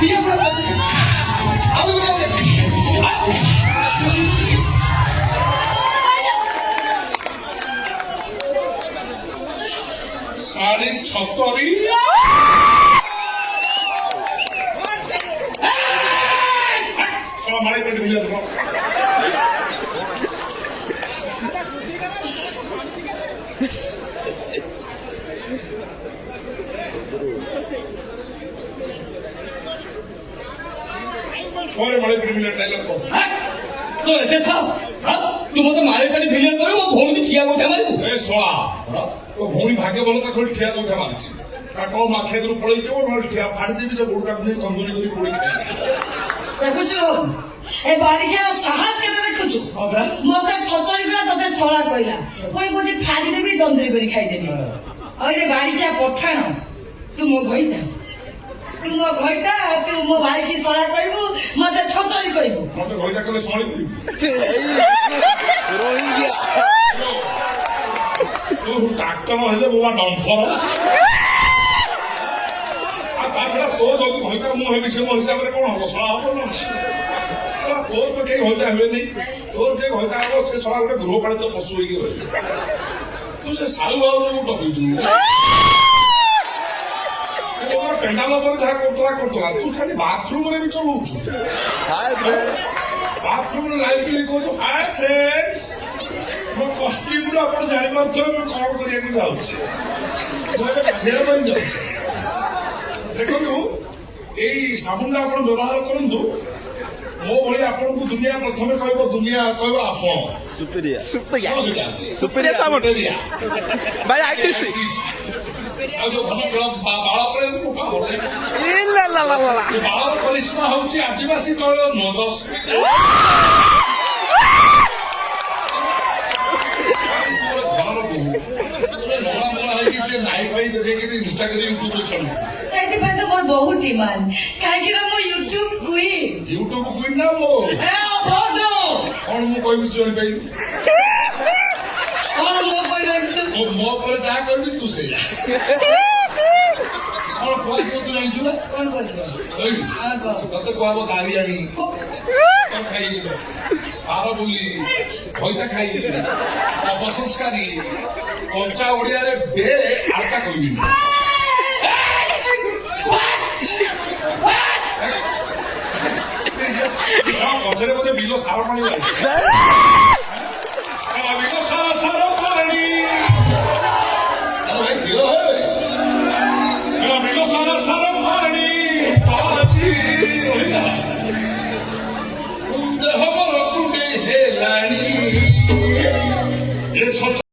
ଠିଆ ପୁରା ଆଉ साढ़े 76 मारे पेट भिजा और मारे पेट भिजा डायलॉग को तो एते सास तू मते मारे पेट भिजा करू मो भौणी की ठिया गोठा मारिबू ए सोळा तो भौणी भाग्य बोल ता खोडी ठिया गोठा मारिछि ता को माखे दरु पळई जो नोडी ठिया फाडी देबी से गोठा ने तंदूरी करी पोड़ी खाई देखुछु ए बालिकार साहस केते देखुछु मते कचरी गुला तते सळा कइला पुणी कोछि फाडी देबी तंदूरी करी खाई देबी अरे बालिचा पठाण तू मो भइता तू मो भाई की सळा कइबू मते छतरी कइबू मते भइता कले सळी करी रोई गया तू डाक्टर हेले बुआ डंफर आ तापरा तो जदी भइता मु हे विषय मो हिसाब रे कोन हो सळा हो न सळा तो तो के होता हुए नहीं तोर जे होता हो से सळा गुटे गृहपालित पशु होई गयो तू से सालु बाबू को टपिजु पेंडाल पर जहाँ करतला तू खाली बाथरूम रे भी चलौछु बाथरूम रे लाइव के को हाय फ्रेंड्स मो कष्टी गुला पर जाई परथो मैं कोन करिया के जाउछि मोए गाधेर बन जाउछि देखंतु एई साबुन आपण व्यवहार करंतु मो भली आपण को दुनिया प्रथमे कहबो दुनिया कहबो आपण सुपीरियर साबुन भाई आईटीसी जो घन खेल बाल बाल करिश्मा हूँ आदिवासी तैल नजस नाई भाई देखे इंस्टाग्राम यूट्यूब चलुच तो मोर बहुत डिमांड काहे ना मो यूट्यूब क्वीन ना मो ए अभद्र कौन मु कहबी जोई भाई कौन मो कहबी मो पर जा करबी तू से और कोई को तू जानछु ना कौन कहछ ओई हां को तते कहबो दारी आनी सब खाई आर बोली भइता खाई अपसंस्कारी कंचा ओडिया रे बे आटा कहबी पछरे मते बिलो सारा पानी लागे बिलो सारा पानी अरे बिलो है बिलो सारा पानी पाजी देह मोर कुंडे हेलानी ये